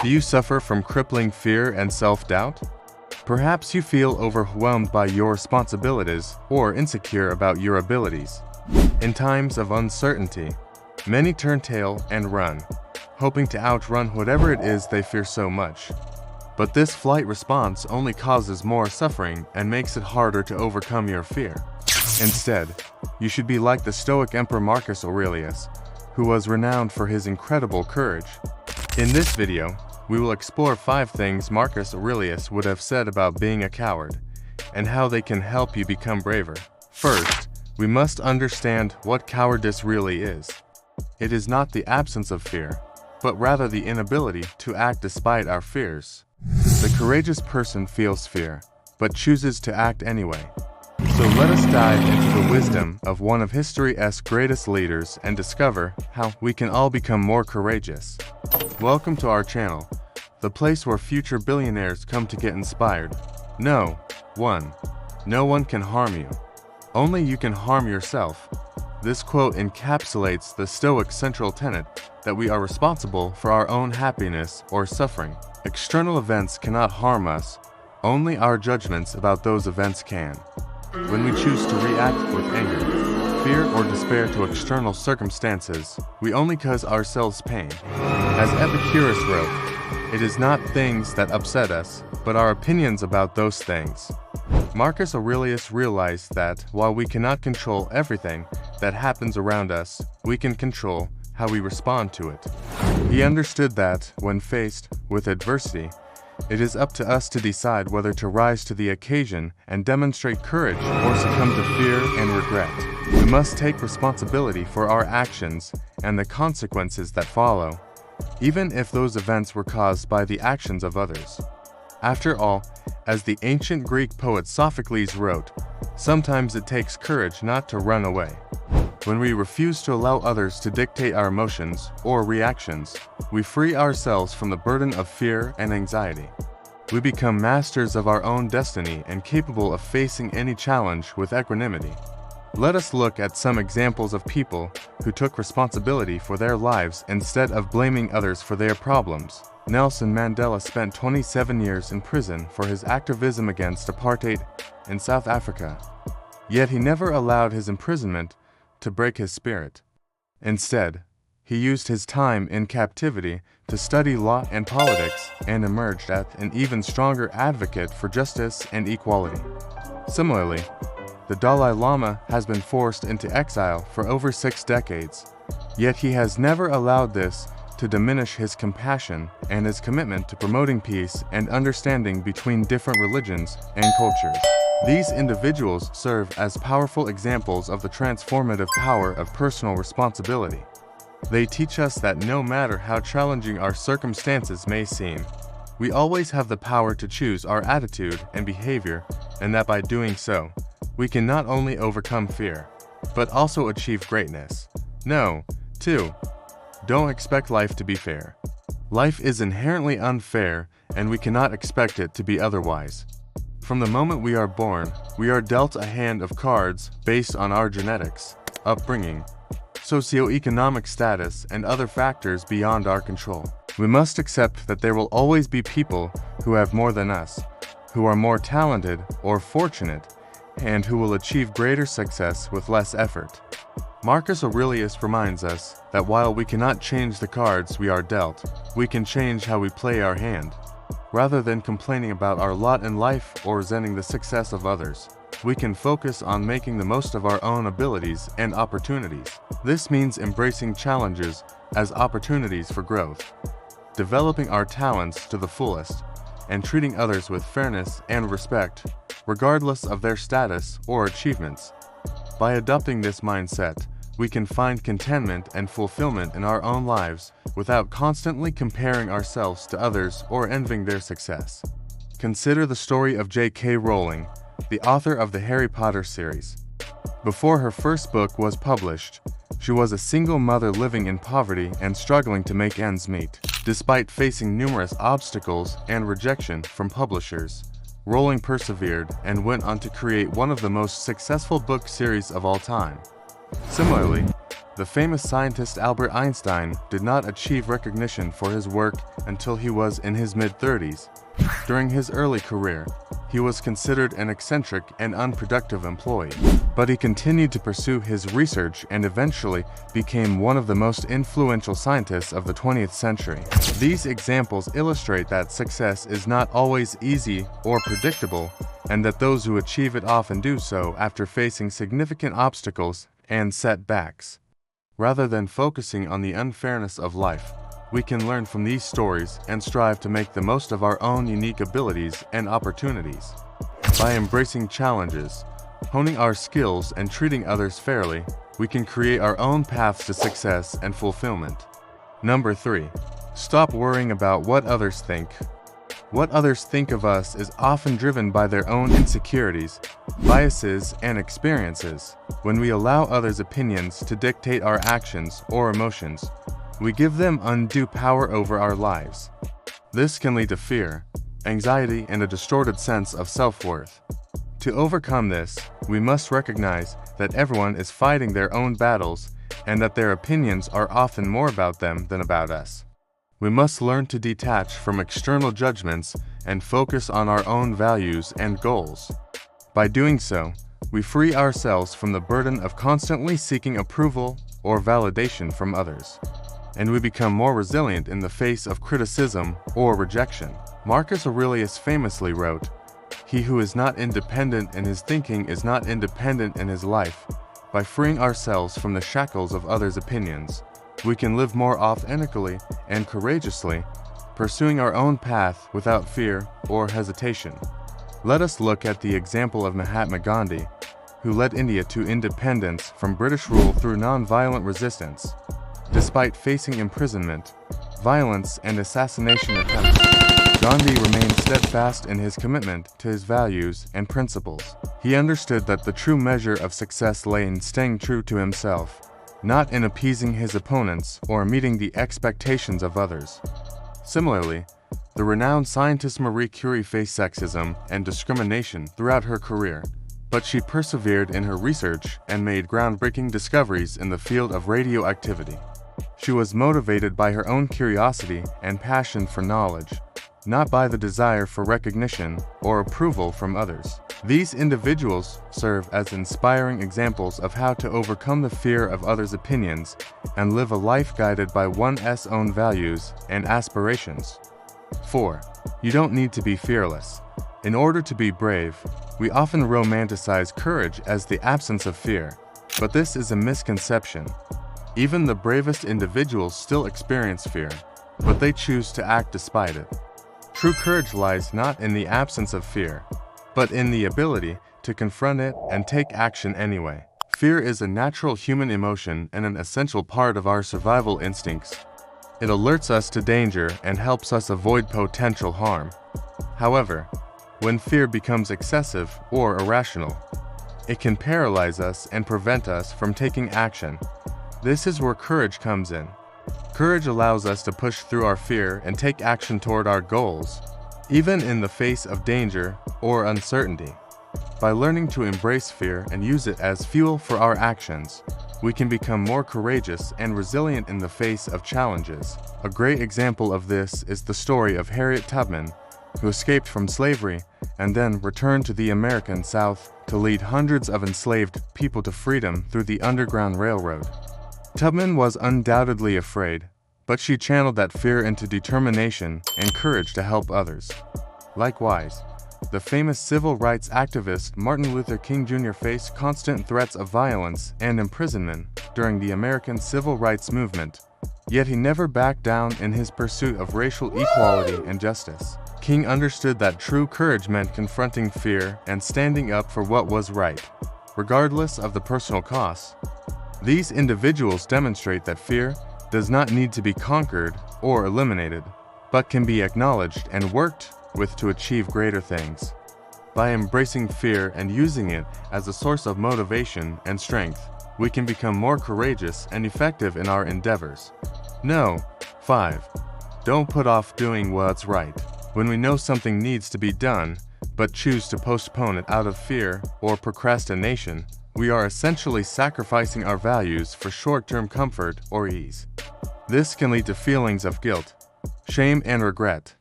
Do you suffer from crippling fear and self-doubt? Perhaps you feel overwhelmed by your responsibilities or insecure about your abilities. In times of uncertainty, many turn tail and run, hoping to outrun whatever it is they fear so much. But this flight response only causes more suffering and makes it harder to overcome your fear. Instead, you should be like the Stoic Emperor Marcus Aurelius, who was renowned for his incredible courage. In this video, we will explore 5 things Marcus Aurelius would have said about being a coward, and how they can help you become braver. First, we must understand what cowardice really is. It is not the absence of fear, but rather the inability to act despite our fears. The courageous person feels fear, but chooses to act anyway. So let us dive into the wisdom of one of history's greatest leaders and discover how we can all become more courageous. Welcome to our channel, the place where future billionaires come to get inspired. No one can harm you. Only you can harm yourself. This quote encapsulates the Stoic central tenet that we are responsible for our own happiness or suffering. External events cannot harm us, only our judgments about those events can. When we choose to react with anger, fear, or despair to external circumstances, we only cause ourselves pain. As Epicurus wrote, it is not things that upset us, but our opinions about those things. Marcus Aurelius realized that while we cannot control everything that happens around us, we can control how we respond to it. He understood that, when faced with adversity, it is up to us to decide whether to rise to the occasion and demonstrate courage or succumb to fear and regret. We must take responsibility for our actions and the consequences that follow, even if those events were caused by the actions of others. After all, as the ancient Greek poet Sophocles wrote, sometimes it takes courage not to run away. When we refuse to allow others to dictate our emotions or reactions, we free ourselves from the burden of fear and anxiety. We become masters of our own destiny and capable of facing any challenge with equanimity. Let us look at some examples of people who took responsibility for their lives instead of blaming others for their problems. Nelson Mandela spent 27 years in prison for his activism against apartheid in South Africa. Yet he never allowed his imprisonment to break his spirit. Instead, he used his time in captivity to study law and politics and emerged as an even stronger advocate for justice and equality. Similarly, the Dalai Lama has been forced into exile for over 6 decades, yet he has never allowed this to diminish his compassion and his commitment to promoting peace and understanding between different religions and cultures. These individuals serve as powerful examples of the transformative power of personal responsibility. They teach us that no matter how challenging our circumstances may seem, we always have the power to choose our attitude and behavior, and that by doing so, we can not only overcome fear, but also achieve greatness. No, 2. Don't expect life to be fair. Life is inherently unfair, and we cannot expect it to be otherwise. From the moment we are born, we are dealt a hand of cards based on our genetics, upbringing, socioeconomic status, and other factors beyond our control. We must accept that there will always be people who have more than us, who are more talented or fortunate, and who will achieve greater success with less effort. Marcus Aurelius reminds us that while we cannot change the cards we are dealt, we can change how we play our hand. Rather than complaining about our lot in life or resenting the success of others, we can focus on making the most of our own abilities and opportunities. This means embracing challenges as opportunities for growth, developing our talents to the fullest, and treating others with fairness and respect, regardless of their status or achievements. By adopting this mindset, we can find contentment and fulfillment in our own lives without constantly comparing ourselves to others or envying their success. Consider the story of J.K. Rowling, the author of the Harry Potter series. Before her first book was published, she was a single mother living in poverty and struggling to make ends meet. Despite facing numerous obstacles and rejection from publishers, Rowling persevered and went on to create one of the most successful book series of all time. Similarly, The famous scientist Albert Einstein did not achieve recognition for his work until he was in his mid-30s. During his early career, he was considered an eccentric and unproductive employee, but he continued to pursue his research and eventually became one of the most influential scientists of the 20th century. These examples illustrate that success is not always easy or predictable, and that those who achieve it often do so after facing significant obstacles and setbacks. Rather than focusing on the unfairness of life, we can learn from these stories and strive to make the most of our own unique abilities and opportunities. By embracing challenges, honing our skills, and treating others fairly, we can create our own paths to success and fulfillment. Number 3. Stop worrying about what others think. What others think of us is often driven by their own insecurities, biases, and experiences. When we allow others' opinions to dictate our actions or emotions, we give them undue power over our lives. This can lead to fear, anxiety, and a distorted sense of self-worth. To overcome this, we must recognize that everyone is fighting their own battles and that their opinions are often more about them than about us. We must learn to detach from external judgments and focus on our own values and goals. By doing so, we free ourselves from the burden of constantly seeking approval or validation from others, and we become more resilient in the face of criticism or rejection. Marcus Aurelius famously wrote, "He who is not independent in his thinking is not independent in his life." By freeing ourselves from the shackles of others' opinions, we can live more authentically and courageously, pursuing our own path without fear or hesitation. Let us look at the example of Mahatma Gandhi, who led India to independence from British rule through non-violent resistance. Despite facing imprisonment, violence, and assassination attempts, Gandhi remained steadfast in his commitment to his values and principles. He understood that the true measure of success lay in staying true to himself, not in appeasing his opponents or meeting the expectations of others. Similarly, the renowned scientist Marie Curie faced sexism and discrimination throughout her career, but she persevered in her research and made groundbreaking discoveries in the field of radioactivity. She was motivated by her own curiosity and passion for knowledge, not by the desire for recognition or approval from others. These individuals serve as inspiring examples of how to overcome the fear of others' opinions and live a life guided by one's own values and aspirations. 4. You don't need to be fearless. In order to be brave, we often romanticize courage as the absence of fear, but this is a misconception. Even the bravest individuals still experience fear, but they choose to act despite it. True courage lies not in the absence of fear, but in the ability to confront it and take action anyway. Fear is a natural human emotion and an essential part of our survival instincts. It alerts us to danger and helps us avoid potential harm. However, when fear becomes excessive or irrational, it can paralyze us and prevent us from taking action. This is where courage comes in. Courage allows us to push through our fear and take action toward our goals, even in the face of danger or uncertainty. By learning to embrace fear and use it as fuel for our actions, we can become more courageous and resilient in the face of challenges. A great example of this is the story of Harriet Tubman, who escaped from slavery and then returned to the American South to lead hundreds of enslaved people to freedom through the Underground Railroad. Tubman was undoubtedly afraid, but she channeled that fear into determination and courage to help others. Likewise, the famous civil rights activist Martin Luther King Jr. faced constant threats of violence and imprisonment during the American Civil Rights Movement, yet he never backed down in his pursuit of racial equality and justice. King understood that true courage meant confronting fear and standing up for what was right, regardless of the personal costs. These individuals demonstrate that fear does not need to be conquered or eliminated, but can be acknowledged and worked with to achieve greater things. By embracing fear and using it as a source of motivation and strength, we can become more courageous and effective in our endeavors. 5. Don't put off doing what's right. When we know something needs to be done, but choose to postpone it out of fear or procrastination, we are essentially sacrificing our values for short-term comfort or ease. This can lead to feelings of guilt, shame, and regret,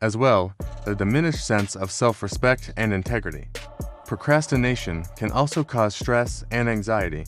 as well as a diminished sense of self-respect and integrity. Procrastination can also cause stress and anxiety,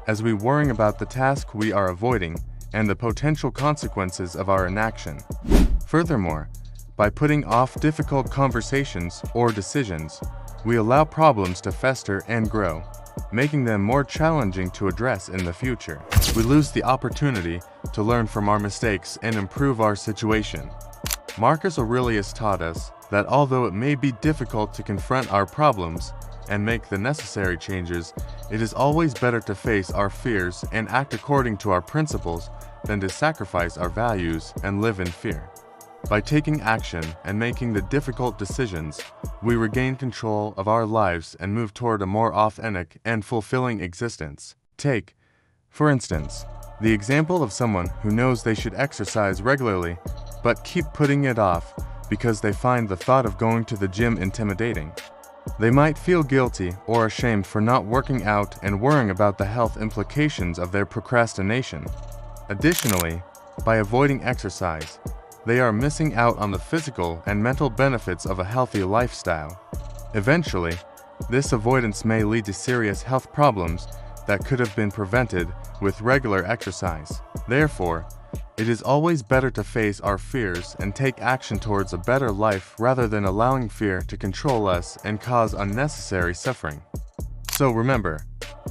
as we worry about the task we are avoiding and the potential consequences of our inaction. Furthermore, by putting off difficult conversations or decisions, we allow problems to fester and grow, making them more challenging to address in the future. We lose the opportunity to learn from our mistakes and improve our situation. Marcus Aurelius taught us that although it may be difficult to confront our problems and make the necessary changes, it is always better to face our fears and act according to our principles than to sacrifice our values and live in fear. By taking action and making the difficult decisions, we regain control of our lives and move toward a more authentic and fulfilling existence. Take, for instance, the example of someone who knows they should exercise regularly but keep putting it off because they find the thought of going to the gym intimidating. They might feel guilty or ashamed for not working out and worrying about the health implications of their procrastination. Additionally, by avoiding exercise, they are missing out on the physical and mental benefits of a healthy lifestyle. Eventually, this avoidance may lead to serious health problems that could have been prevented with regular exercise. Therefore, it is always better to face our fears and take action towards a better life rather than allowing fear to control us and cause unnecessary suffering. So remember,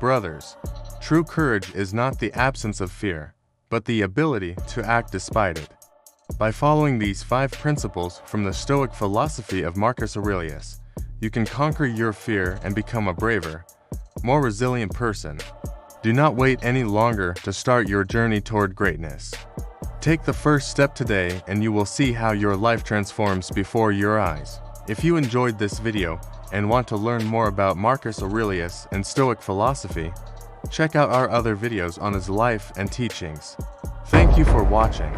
brothers, true courage is not the absence of fear, but the ability to act despite it. By following these 5 principles from the Stoic philosophy of Marcus Aurelius, you can conquer your fear and become a braver, more resilient person. Do not wait any longer to start your journey toward greatness. Take the first step today and you will see how your life transforms before your eyes. If you enjoyed this video and want to learn more about Marcus Aurelius and Stoic philosophy, check out our other videos on his life and teachings. Thank you for watching.